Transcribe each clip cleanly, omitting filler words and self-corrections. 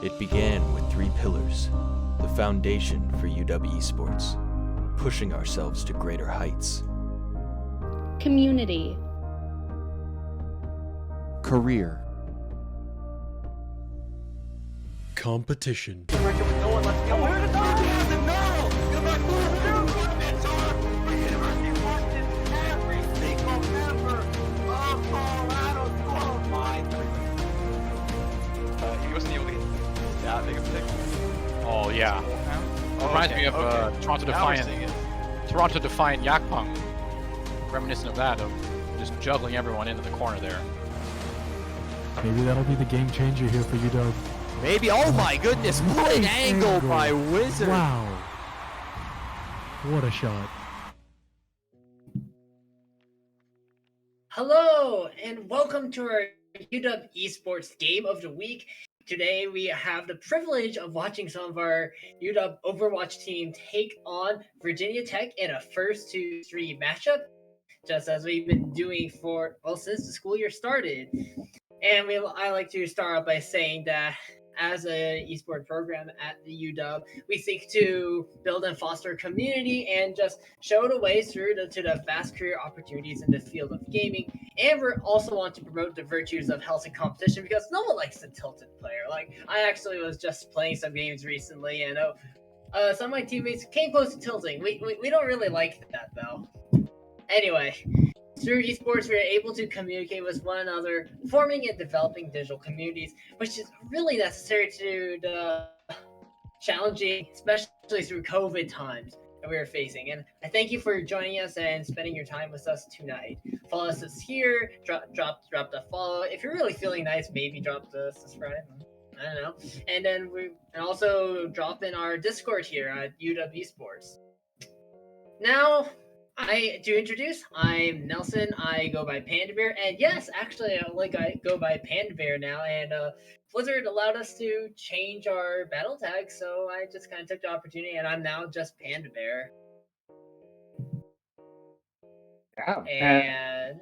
It began with 3 pillars, the foundation for UW Esports, pushing ourselves to greater heights. Community. Career. Competition. Oh yeah. Reminds me of Toronto Defiant. Toronto Defiant Yakpung. Reminiscent of that, of just juggling everyone into the corner there. Maybe that'll be the game changer here for UW. Maybe. Oh my goodness! What an angle by Wizard! Wow. What a shot. Hello, and welcome to our UW Esports Game of the Week. Today we have the privilege of watching some of our UW Overwatch team take on Virginia Tech in a 1-2-3 matchup, just as we've been doing since the school year started. And I like to start off by saying that as an esports program at the UW, we seek to build and foster community and just show the way through to the vast career opportunities in the field of gaming. And we also want to promote the virtues of healthy competition because no one likes a tilted player. Like, I actually was just playing some games recently, and some of my teammates came close to tilting. We don't really like that, though. Anyway, through esports, we are able to communicate with one another, forming and developing digital communities, which is really necessary to the challenging, especially through COVID times that we are facing. And I thank you for joining us and spending your time with us tonight. Follow us here, drop the follow. If you're really feeling nice, maybe drop the subscribe. I don't know. And then also drop in our Discord here at UW Esports. Now, to introduce, I'm Nelson. I go by pandabear, and yes, actually, I go by pandabear now. And Blizzard allowed us to change our battle tag, so I just kind of took the opportunity, and I'm now just pandabear. Yeah, and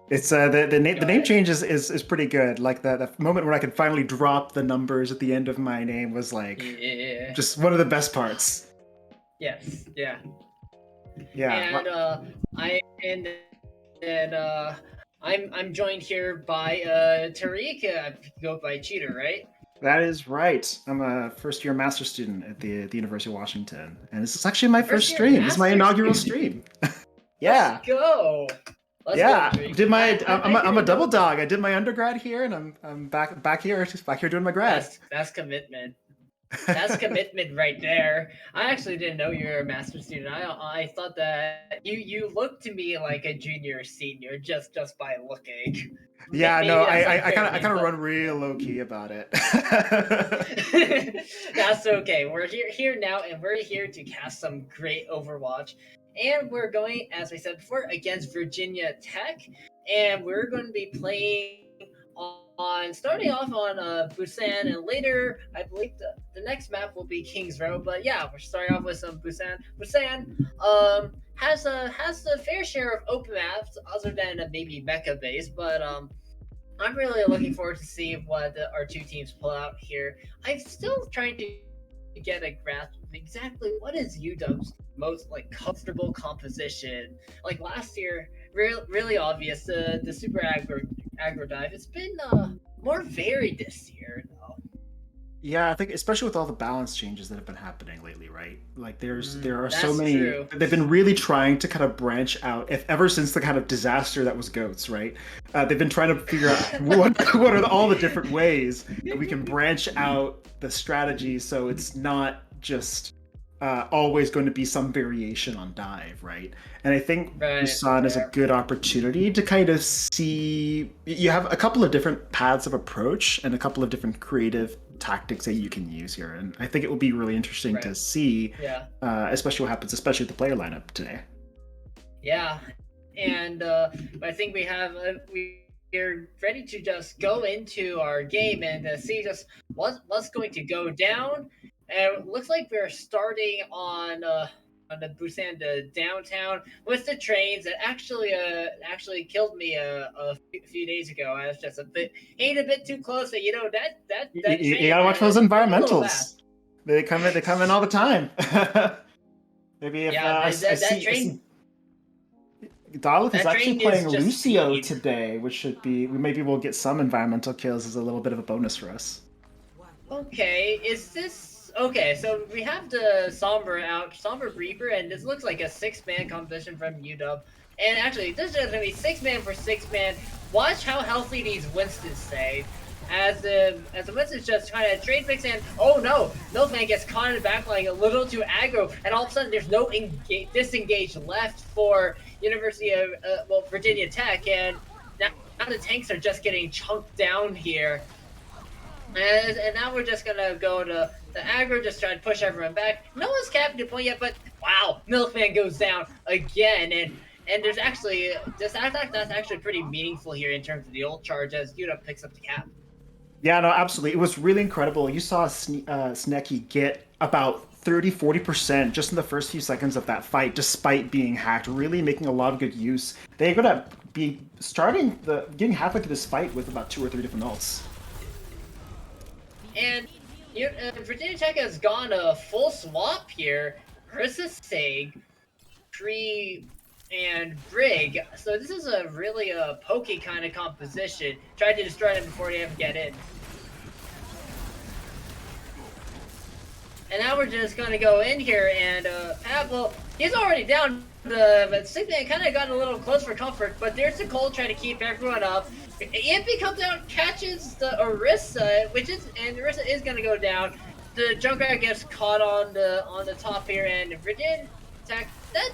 it's the name change is pretty good. Like the moment when I could finally drop the numbers at the end of my name was like just one of the best parts. Yes, yeah. Yeah. And I'm joined here by Tariq. Go by Cheater, right? That is right. I'm a first-year master's student at the University of Washington, and this is actually my first stream. This is my inaugural stream. Yeah. Let's go. Let's go, I'm a double dog. I did my undergrad here, and I'm back here doing my grad. That's commitment. That's commitment right there. I actually didn't know you were a master's student. I thought that you looked to me like a junior or senior just by looking. Yeah, no, I kind of run real low key about it. That's okay. We're here now, and we're here to cast some great Overwatch. And we're going, as I said before, against Virginia Tech, and we're going to be playing starting off on Busan, and later I believe the next map will be Kings Row. But yeah, we're starting off with some Busan. Busan has a fair share of open maps other than maybe mecha base, but I'm really looking forward to see what our two teams pull out here. I'm still trying to get a grasp of exactly what is UW's most comfortable composition. Like last year, really obvious the super aggro dive. It's been more varied this year though. Yeah, I think especially with all the balance changes that have been happening lately, right? Like there are so That's many. true. They've been really trying to kind of branch out. Ever since the kind of disaster that was GOATS, right? They've been trying to figure out what are all the different ways that we can branch out the strategy so it's not just always going to be some variation on dive, right? And I think Busan is a good opportunity to kind of see. You have a couple of different paths of approach and a couple of different creative tactics that you can use here, and I think it will be really interesting to see, especially what happens, especially with the player lineup today. Yeah, and I think we're ready to just go into our game and see just what's going to go down. And it looks like we're starting on the Busan to downtown with the trains that actually killed me a few days ago. I was just a bit too close. But that train. You gotta watch those moved a little environmentals. fast. They come in all the time. Maybe if that train. Dalith is That actually train playing is just Lucio speed. today, which should be maybe we'll get some environmental kills as a little bit of a bonus for us. Okay, is this okay? So we have the Somber Reaper, and this looks like a 6-man composition from UW. And actually, this is gonna be 6-man for 6-man. Watch how healthy these Winstons stay. As the Winston's just trying to trade picks in. Oh no, Milkman gets caught in the back line a little too aggro, and all of a sudden there's no disengage left for University of Virginia Tech, and now the tanks are just getting chunked down here. And now we're just gonna go to the aggro, just try to push everyone back. No one's capping the point yet, but wow, Milkman goes down again, and there's actually that's actually pretty meaningful here in terms of the ult charge as UW picks up the cap. Yeah, no, absolutely. It was really incredible. You saw Snecky get about 30-40% just in the first few seconds of that fight, despite being hacked, really making a lot of good use. They're going to be getting halfway through this fight with about 2 or 3 different ults. And Virginia Tech has gone a full swap here. Carissa Sig, Tree, and Brig. So this is a really pokey kind of composition. Tried to destroy them before they even get in. And now we're just gonna go in here and Apple, he's already down, but Sigman kind of got a little close for comfort, but there's the Cold trying to keep everyone up. Impy comes out, catches the Orisa, and Orisa is gonna go down. The Junkrat gets caught on the top here, and Virginia Tech,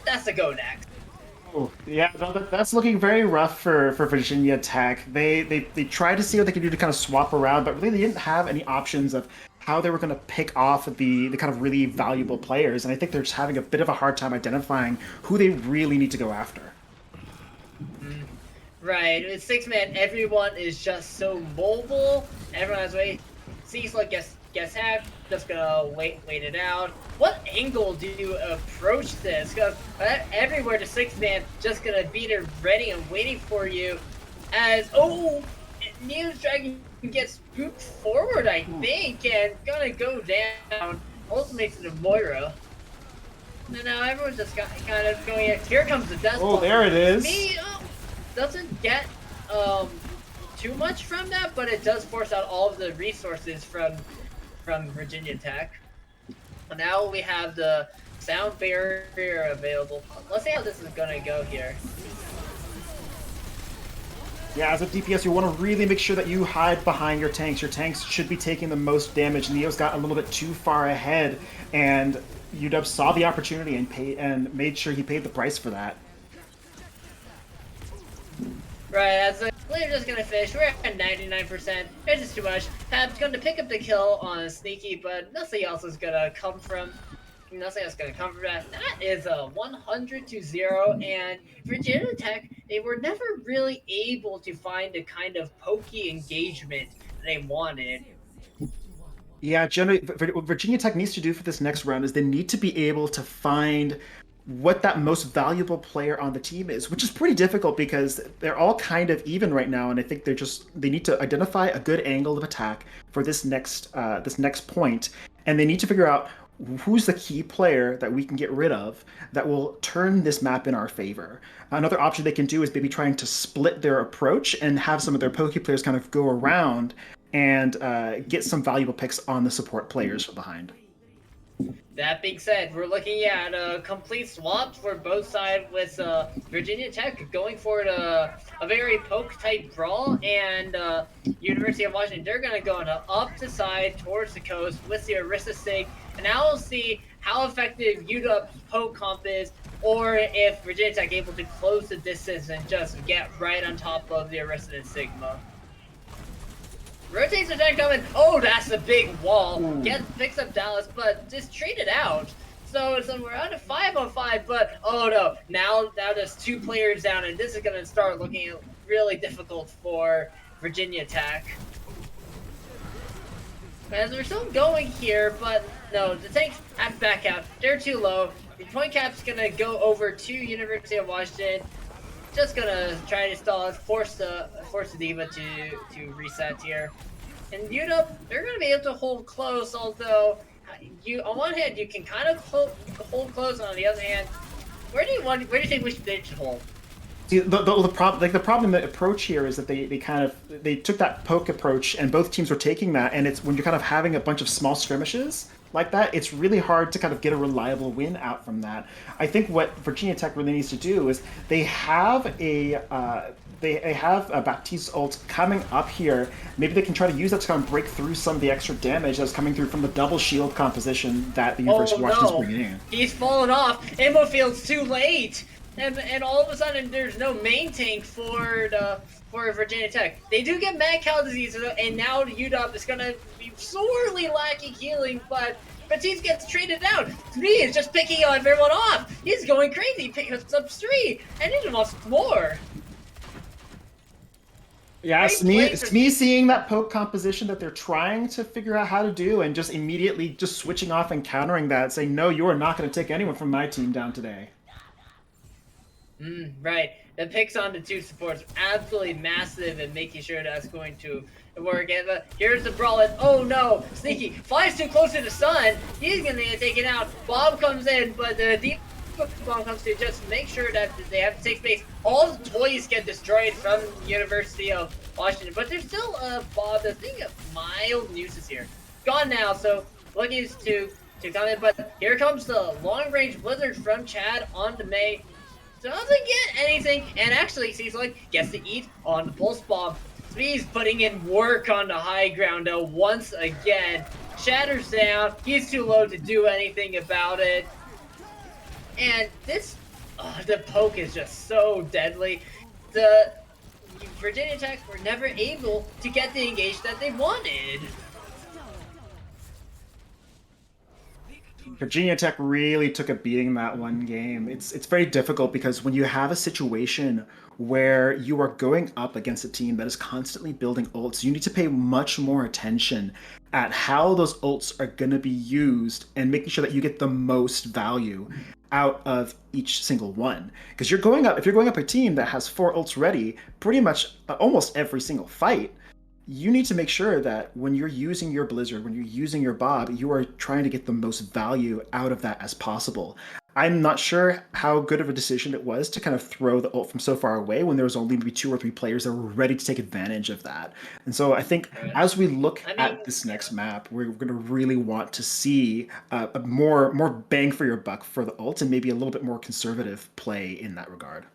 that's a go next. Oh, yeah, no, that's looking very rough for Virginia Tech. They tried to see what they could do to kind of swap around, but really they didn't have any options of how they were going to pick off the kind of really valuable players, and I think they're just having a bit of a hard time identifying who they really need to go after. Right, with 6-man, everyone is just so mobile. Everyone has wait. Cecil gets hacked. Just gonna wait it out. What angle do you approach this? Because everywhere the 6-man just gonna be there, ready and waiting for you. As Neo's Dragon gets scooped forward, I think, and gonna go down. Ultimates to Moira. And now everyone's just kind of going. Here comes the death. Oh, there it is. Doesn't get too much from that, but it does force out all of the resources from Virginia Tech. Now we have the sound barrier available. Let's see how this is gonna go here. Yeah, as a DPS, you want to really make sure that you hide behind your tanks. Your tanks should be taking the most damage. Neo's got a little bit too far ahead, and UW saw the opportunity and made sure he paid the price for that. Right, as the player's just gonna finish, we're at 99%. It's just too much. Tab's gonna pick up the kill on Sneaky, but nothing else is gonna come from that. That is a 100-0, and Virginia Tech, they were never really able to find the kind of pokey engagement they wanted. Yeah, generally, what Virginia Tech needs to do for this next round is they need to be able to find what that most valuable player on the team is, which is pretty difficult because they're all kind of even right now, and I think they need to identify a good angle of attack for this next point, and they need to figure out who's the key player that we can get rid of that will turn this map in our favor. Another option they can do is maybe trying to split their approach and have some of their poke players kind of go around and get some valuable picks on the support players from behind. That being said, we're looking at a complete swap for both sides with Virginia Tech going for a very poke-type brawl, and University of Washington, they're going to go up the side towards the coast with the Orisa Sig, and now we'll see how effective UW's poke comp is, or if Virginia Tech able to close the distance and just get right on top of the Orisa and Sigma. Rotates attack coming. Oh, that's a big wall. Picks up Dallas, but just trade it out. So we're out of 5-on-5, but oh no, now there's 2 players down, and this is gonna start looking really difficult for Virginia Tech. as they're still going here, but no, the tanks have to back out. They're too low. The point cap's gonna go over to University of Washington. Just gonna try to stall it, force the diva to reset here. And UW, they're gonna be able to hold close, although you on one hand you can kind of hold close, on the other hand, where do you think they should hold? See, the problem, the approach here is that they took that poke approach, and both teams were taking that, and it's when you're kind of having a bunch of small skirmishes like that, it's really hard to kind of get a reliable win out from that. I think what Virginia Tech really needs to do is they have a Baptiste's ult coming up here. Maybe they can try to use that to kind of break through some of the extra damage that's coming through from the double shield composition that the University of Washington's bringing in. He's fallen off. Ammo field's too late. And all of a sudden, there's no main tank for Virginia Tech. They do get mad cow disease, and now UW is gonna be sorely lacking healing. But Batiste gets traded out. Smee is just picking everyone off. He's going crazy. Picking up 3, and he wants more. Yeah, Smee seeing that poke composition that they're trying to figure out how to do, and just immediately just switching off and countering that, saying, "No, you are not going to take anyone from my team down today." Right. The picks on the 2 supports absolutely massive and making sure that's going to work. And here's the brawl. And oh no, Sneaky flies too close to the sun. He's gonna get taken out. Bob comes in, but the deep bomb comes to just make sure that they have to take space. All the toys get destroyed from University of Washington, but there's still Bob. The thing of mild nuisance here. Gone now, so looking to come in, but here comes the long-range blizzard from Chad onto May. Doesn't get anything, and actually seems like gets to eat on the pulse bomb. Smee's putting in work on the high ground though once again. Shatters down. He's too low to do anything about it. And this, the poke is just so deadly. The Virginia Tech were never able to get the engage that they wanted. Virginia Tech really took a beating in that one game. It's very difficult because when you have a situation where you are going up against a team that is constantly building ults, you need to pay much more attention at how those ults are going to be used and making sure that you get the most value out of each single one. Because if you're going up a team that has 4 ults ready, pretty much almost every single fight, you need to make sure that when you're using your Blizzard, when you're using your Bob, you are trying to get the most value out of that as possible. I'm not sure how good of a decision it was to kind of throw the ult from so far away when there was only maybe 2 or 3 players that were ready to take advantage of that. And so I think as we look at this next map, we're going to really want to see a more bang for your buck for the ult and maybe a little bit more conservative play in that regard.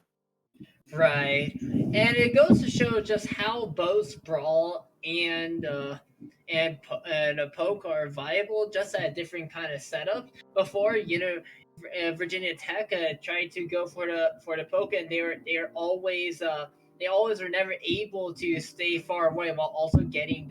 Right, and it goes to show just how both Brawl and a Poke are viable, just at a different kind of setup. Before, Virginia Tech tried to go for the Poke, and they are always were never able to stay far away while also getting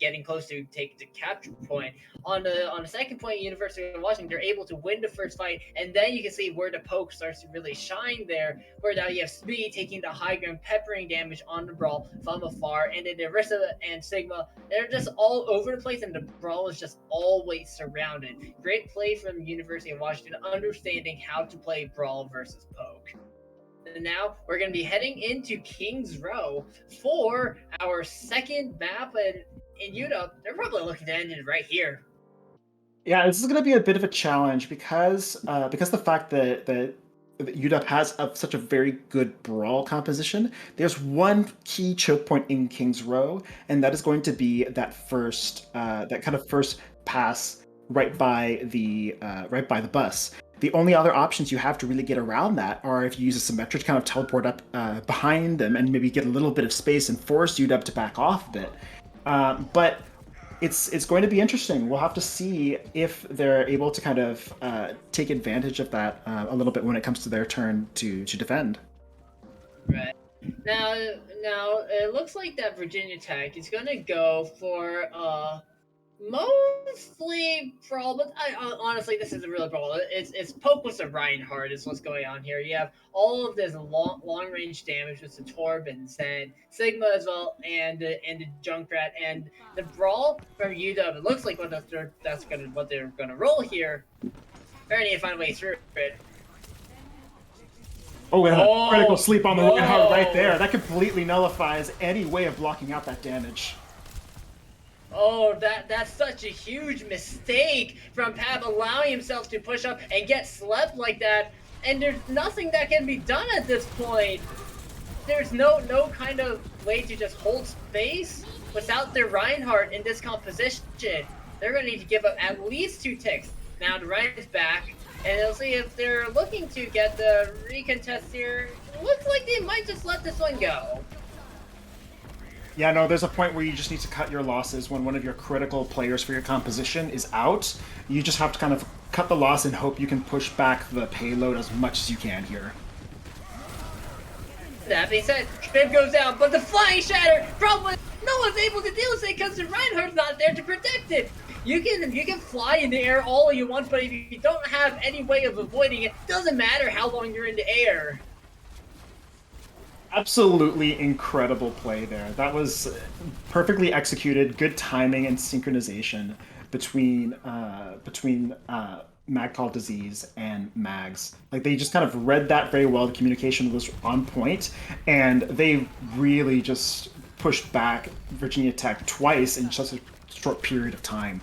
getting close to take the capture point. On the second point, University of Washington, they're able to win the first fight, and then you can see where the poke starts to really shine there, where now you have Speed taking the high ground, peppering damage on the Brawl from afar, and then the Arista and Sigma, they're just all over the place, and the Brawl is just always surrounded. Great play from University of Washington, understanding how to play Brawl versus Poke. And now we're going to be heading into King's Row for our second map, and in UW, they're probably looking to end it right here. Yeah, this is going to be a bit of a challenge because the fact that UW has such a very good Brawl composition. There's one key choke point in King's Row, and that is going to be that first pass right by the bus. The only other options you have to really get around that are if you use a Symmetra to kind of teleport up behind them and maybe get a little bit of space and force UW to back off a bit. But it's going to be interesting. We'll have to see if they're able to kind of take advantage of that a little bit when it comes to their turn to defend. Right. Now it looks like that Virginia Tech is going to go for most honestly, problem. Honestly, this isn't really a problem. It's poke with the Reinhardt is what's going on here. You have all of this long range damage with the Torb and Zen, Sigma as well, and the Junkrat and the brawl from UW. It looks like what they're gonna roll here. They're gonna find a way through it. Oh, and a critical sleep on the no. Reinhardt right there. That completely nullifies any way of blocking out that damage. Oh, that's such a huge mistake from Pab, allowing himself to push up and get slept like that. And there's nothing that can be done at this point. There's no kind of way to just hold space without their Reinhardt in this composition. They're going to need to give up at least 2 ticks. Now the Reinhardt's back, and they'll see if they're looking to get the recontest here. Looks like they might just let this one go. Yeah, no, there's a point where you just need to cut your losses when one of your critical players for your composition is out. You just have to kind of cut the loss and hope you can push back the payload as much as you can here. That being said, Trip goes down, but the Flying Shatter, probably no one's able to deal with it because the Reinhardt's not there to protect it. You can fly in the air all you want, but if you don't have any way of avoiding it, doesn't matter how long you're in the air. Absolutely incredible play there. That was perfectly executed, good timing and synchronization between Mag Call Disease and Mags. Like, they just kind of read that very well. The communication was on point, and they really just pushed back Virginia Tech twice in just a short period of time.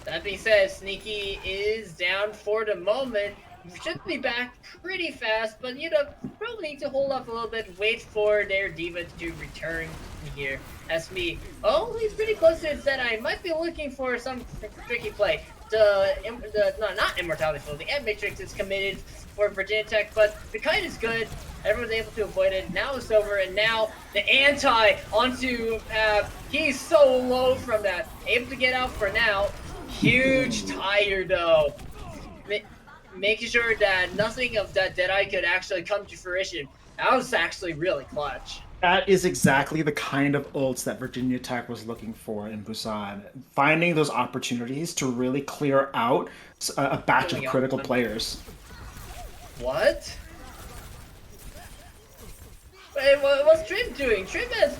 That being said, Sneaky is down for the moment. Should be back pretty fast, but you know, probably need to hold off a little bit, wait for their diva to return here. That's me. Oh, he's pretty close to his Deadeye. Might be looking for some tricky play. Not Immortality Flow. The Ant Matrix is committed for Virginia Tech, but the kite is good. Everyone's able to avoid it. Now it's over, and now the anti onto he's so low from that. Able to get out for now. Huge tire though. Making sure that nothing of that Deadeye could actually come to fruition. That was actually really clutch. That is exactly the kind of ults that Virginia Tech was looking for in Busan. Finding those opportunities to really clear out a batch of critical players. What? Wait, what's Trim doing? Trim has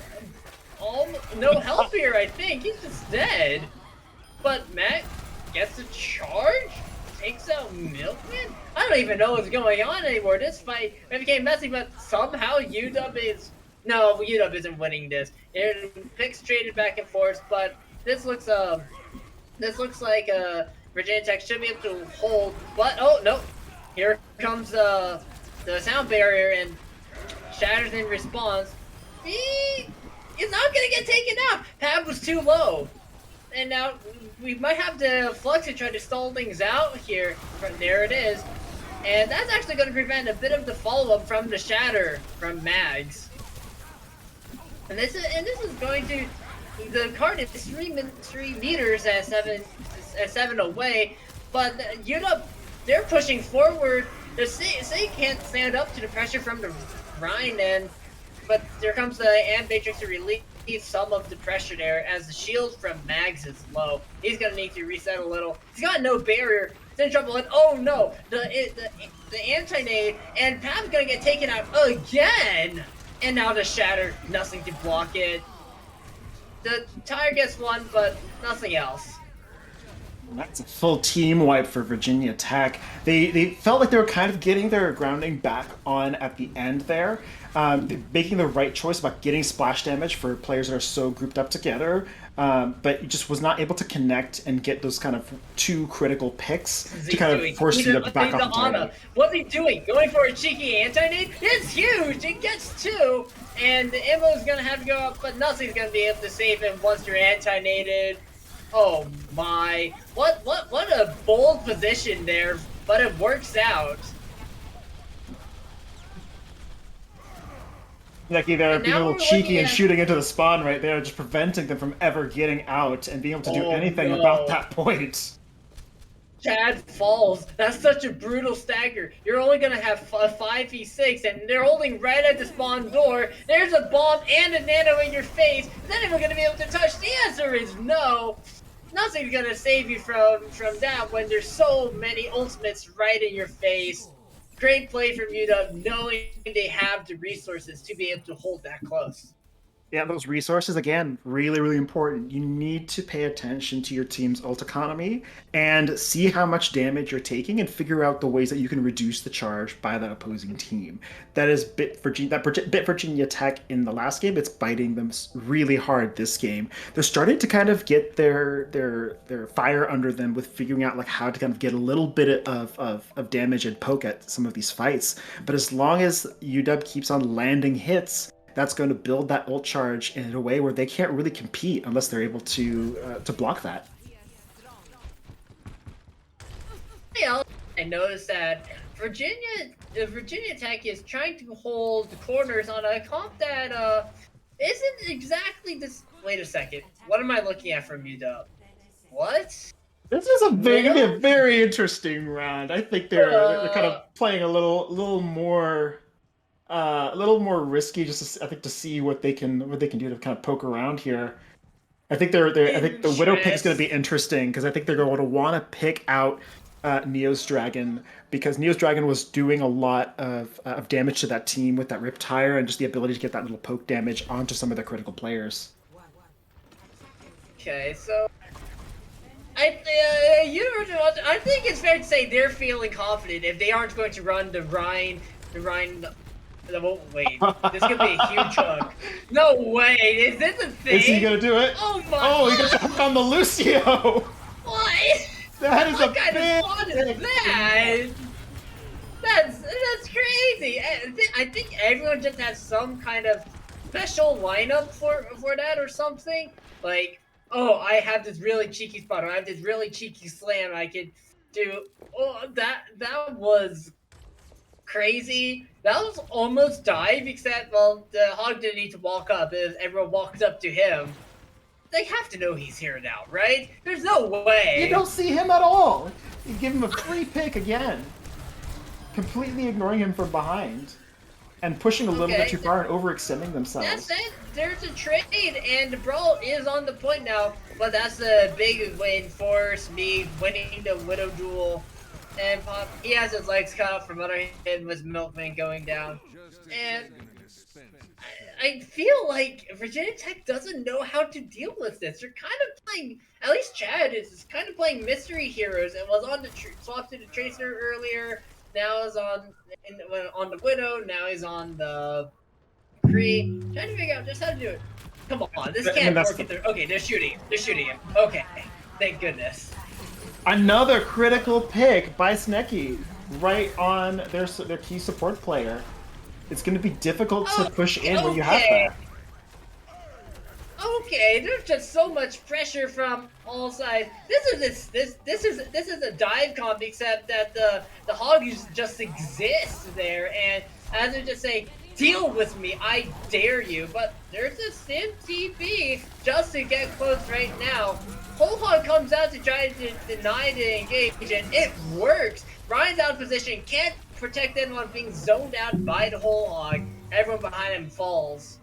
no health here, I think. He's just dead. But Matt gets a charge? Takes out Milkman? I don't even know what's going on anymore. This fight became messy, but somehow UW isn't winning this. Picks traded back and forth, but this looks like Virginia Tech should be able to hold. But oh no, here comes the sound barrier and Shatters in response. He's not gonna get taken out. Pab was too low. And now we might have to Flux to try to stall things out here. There it is. And that's actually going to prevent a bit of the follow-up from the Shatter from Mags. And this is going to, the card is 3 meters at 7 away, but UW, they're pushing forward. They can't stand up to the pressure from the Rhine, but there comes the Ant Matrix to relieve some of the pressure there as the shield from Mags is low. He's gonna need to reset a little. He's got no barrier. He's in trouble. And oh no, the anti-nade, and Pab's gonna get taken out again. And now the Shatter, nothing to block it. The tire gets one, but nothing else. That's a full team wipe for Virginia Tech. They felt like they were kind of getting their grounding back on at the end there, making the right choice about getting splash damage for players that are so grouped up together, but it just was not able to connect and get those kind of 2 critical picks to kind of force you to back off entirely. What's he doing? Going for a cheeky anti-nade? It's huge! It gets 2! And the ammo's gonna have to go up, but nothing's gonna be able to save him once you're anti-naded. Oh my, what a bold position there, but it works out. Lucky there, being a little cheeky and shooting into the spawn right there, just preventing them from ever getting out and being able to do anything about that point. Chad falls. That's such a brutal stagger. You're only gonna have a 5v6, and they're holding right at the spawn door. There's a bomb and a nano in your face. Is anyone gonna be able to touch? The answer is no. nothing's gonna save you from that when there's so many ultimates right in your face. Great play from UW, knowing they have the resources to be able to hold that close. Yeah, those resources, again, really, really important. You need to pay attention to your team's ult economy and see how much damage you're taking and figure out the ways that you can reduce the charge by the opposing team. That is bit Virginia Tech in the last game. It's biting them really hard this game. They're starting to kind of get their fire under them with figuring out like how to kind of get a little bit of damage and poke at some of these fights. But as long as UW keeps on landing hits, that's going to build that ult charge in a way where they can't really compete unless they're able to block that. Yeah, I noticed that Virginia Tech is trying to hold the corners on a comp that isn't exactly this. Wait a second, what am I looking at from UW? What? This is gonna be a very interesting round. I think they're kind of playing a little more risky, just to, I think, to see what they can do to kind of poke around here. I think I think the Widow pick is going to be interesting because I think they're going to want to pick out Neo's Dragon, because Neo's Dragon was doing a lot of damage to that team with that Riptire and just the ability to get that little poke damage onto some of their critical players. Okay, so University of Washington, I think it's fair to say they're feeling confident if they aren't going to run the Rhine. Wait, this could be a huge hook. No way, is this a thing? Is he gonna do it? Oh my! Oh, he got the hook on the Lucio. What? That is what kind of spot is that? That's crazy. I think everyone just has some kind of special lineup for that or something. Like, oh, I have this really cheeky spot, or I have this really cheeky slam I could do. Oh, that was crazy. That was almost dive, except, well, the Hog didn't need to walk up. Everyone walked up to him. They have to know he's here now, right? There's no way. You don't see him at all. You give him a free pick again. Completely ignoring him from behind. And pushing a little bit too far and overextending themselves. That's it. There's a trade, and the Brawl is on the point now. But that's a big win for me, winning the Widow duel. And Pop, he has his legs cut off from under him with Milkman going down. And I feel like Virginia Tech doesn't know how to deal with this. They're kind of playing, at least Chad is kind of playing mystery heroes. It was on the swapped to the Tracer earlier. Now is on the Widow. Now he's on the Kree. Trying to figure out just how to do it. Come on, this can't work. Okay, they're shooting. They're shooting him. Okay, thank goodness. Another critical pick by Snecky, right on their key support player. It's going to be difficult to push in when you have that. Okay, there's just so much pressure from all sides. This is a dive comp, except that the Hog just exists there, and as they just say, deal with me, I dare you. But there's a Sim TP just to get close right now. Whole Hog comes out to try to deny the engage, and it works. Ryan's out of position, can't protect anyone being zoned out by the Whole Hog. Everyone behind him falls.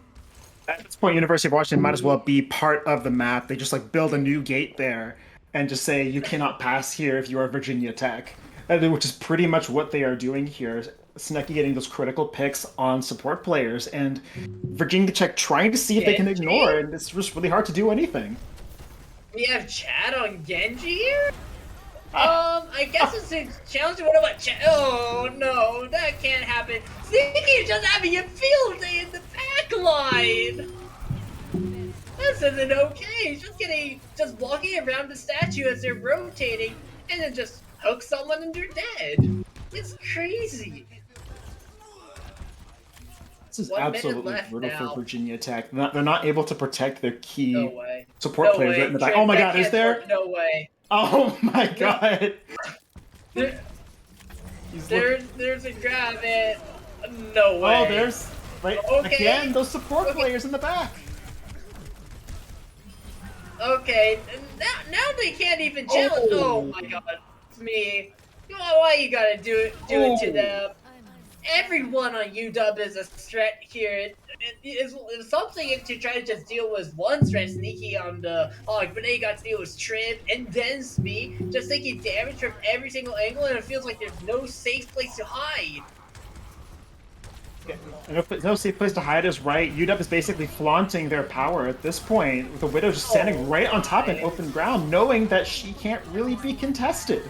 At this point, University of Washington might as well be part of the map. They just like build a new gate there and just say you cannot pass here if you are Virginia Tech, which is pretty much what they are doing here. Snecky getting those critical picks on support players, and Virginia Tech trying to see if they can ignore, and it's just really hard to do anything. We have Chad on Genji here? I guess it's a challenge. What about Chad? Oh no, that can't happen. Sneaky is just having a field day in the back line. This isn't okay. He's just walking around the statue as they're rotating, and then just hook someone and they're dead. It's crazy. This is absolutely brutal for Virginia Tech. They're not able to protect their key support players right in the back. Oh my god, is there? No way. Oh my god. There's a grab it. No way. Oh, there's again those support players in the back. Okay, now they can't even challenge. Oh my god, it's me. Why you gotta do it to them? everyone on UW is a threat here. It's something to try to just deal with one threat sneaky on the Hog, but then you got to deal with Trim and then Smee, just taking damage from every single angle, and it feels like there's no safe place to hide. No safe place to hide is right. UW is basically flaunting their power at this point, with the Widow just standing right on top in open ground, knowing that she can't really be contested.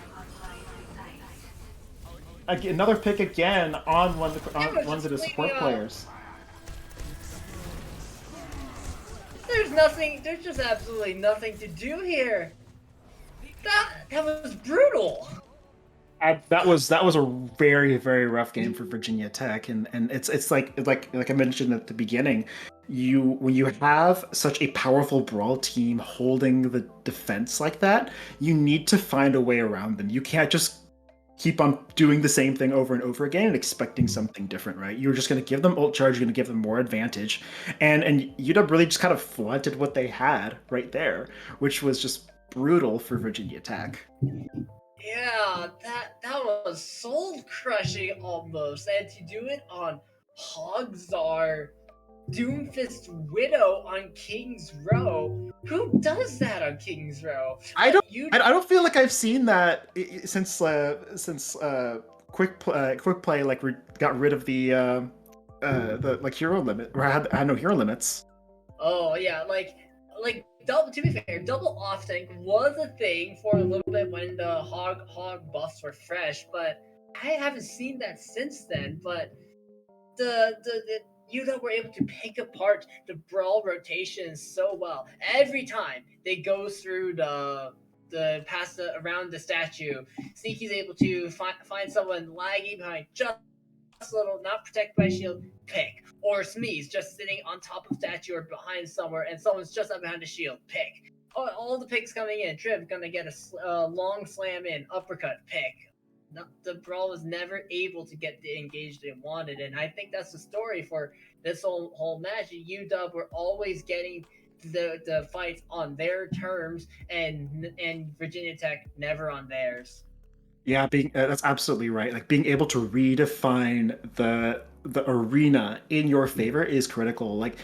Another pick again on one of the support players. There's just absolutely nothing to do here. That was brutal. That was a very, very rough game for Virginia Tech, and it's like I mentioned at the beginning, when you have such a powerful brawl team holding the defense like that, you need to find a way around them. You can't just keep on doing the same thing over and over again and expecting something different, right? You're just going to give them ult charge, you're going to give them more advantage, and UW really just kind of flaunted what they had right there, which was just brutal for Virginia Tech. Yeah, that was soul crushing almost, and to do it on Hogzar, Doomfist Widow on King's Row. Who does that on King's Row? I don't feel like I've seen that since Quick Play got rid of the hero limit, or had no hero limits. Oh yeah, like double. To be fair, double off tank was a thing for a little bit when the hog buffs were fresh, but I haven't seen that since then. But the UW were able to pick apart the brawl rotations so well. Every time they go through the past around the statue, Sneaky's able to find someone lagging behind just a little, not protected by shield, pick. Or Smee's just sitting on top of statue or behind somewhere, and someone's just up behind the shield, pick. All the picks coming in. Trib gonna get a long slam in, uppercut, pick. The brawl was never able to get the engage they wanted, and I think that's the story for this whole match. UW were always getting the fights on their terms, and Virginia Tech never on theirs. Yeah, that's absolutely right. Like, being able to redefine the arena in your favor is critical. Like,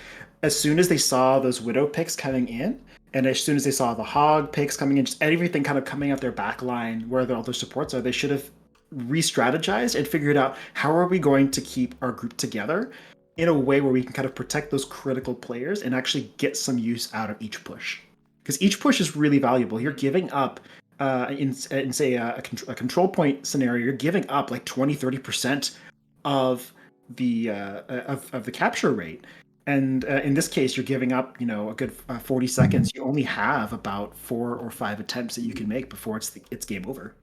as soon as they saw those Widow picks coming in, and as soon as they saw the Hog picks coming in, just everything kind of coming out their back line where all their supports are, they should have re-strategized and figured out how are we going to keep our group together in a way where we can kind of protect those critical players and actually get some use out of each push. Because each push is really valuable. You're giving up in say a control point scenario, you're giving up like 20-30% of the capture rate, and in this case you're giving up a good 40 seconds. You only have about 4 or 5 attempts that you can make before it's game over.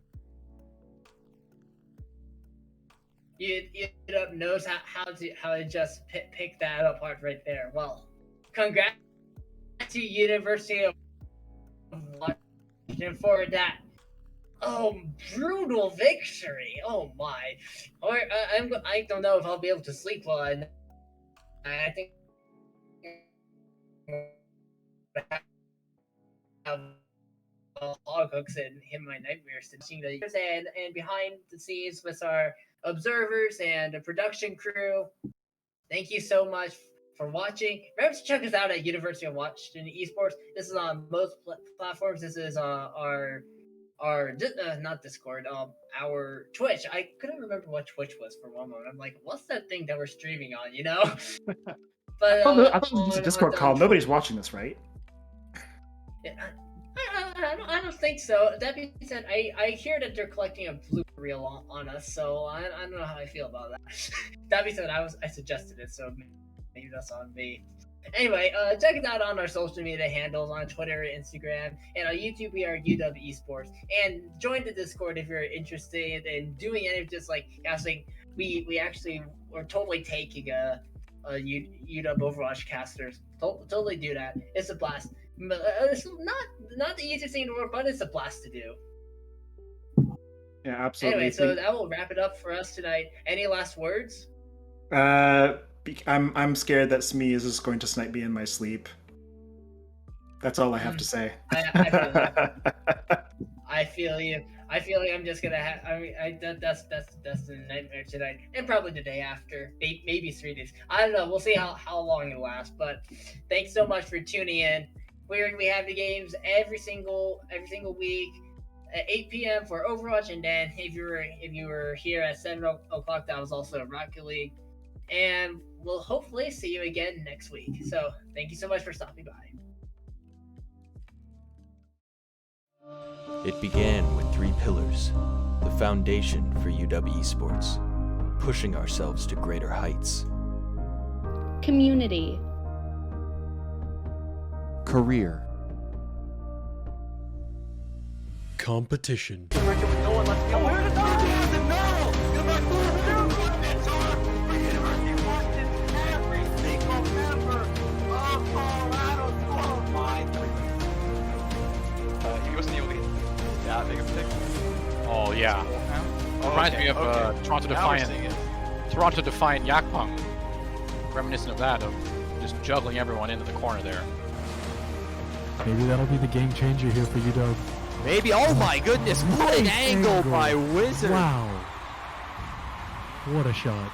UW knows how to just pick that apart right there. Well, congrats to University of Washington for that brutal victory. Oh my! Or I don't know if I'll be able to sleep well. I think have hog hooks and him my nightmares to seeing the and behind the scenes with our observers and the production crew. Thank you so much for watching. Remember to check us out at University of Washington Esports. This is on most platforms. This is our not Discord, our Twitch. I couldn't remember what Twitch was for one moment. I'm like, what's that thing that we're streaming on? But I thought it was a Discord call. Nobody's watching this, right? Yeah, I don't think so. That being said, I hear that they're collecting a blue reel on us, so I don't know how I feel about that. That being said, I suggested it, so maybe that's on me. Anyway, check us out on our social media handles on Twitter, Instagram, and on YouTube. We are UW Esports, and join the Discord if you're interested in doing any of just like casting. We actually we're totally taking a UW Overwatch casters. Totally do that. It's a blast. It's not the easiest thing in the world, but it's a blast to do. Yeah, absolutely. Anyway, so that will wrap it up for us tonight. Any last words? I'm scared that Smee is just going to snipe me in my sleep. That's all I have to say. I feel you. I feel like I'm just gonna have. I mean, that's the nightmare tonight, and probably the day after, maybe 3 days. I don't know. We'll see how long it lasts. But thanks so much for tuning in. We have the games every single week at 8 p.m. for Overwatch, and then if you were here at 7 o'clock, that was also Rocket League. And we'll hopefully see you again next week. So thank you so much for stopping by. It began with 3 pillars, the foundation for UW Esports, pushing ourselves to greater heights. Community. Career. Competition. Oh yeah. Reminds me of Toronto Defiant Yakpung. Reminiscent of that, of just juggling everyone into the corner there. Maybe that'll be the game changer here for UW. Maybe. Oh my goodness! What an angle by Wizard! Wow. What a shot.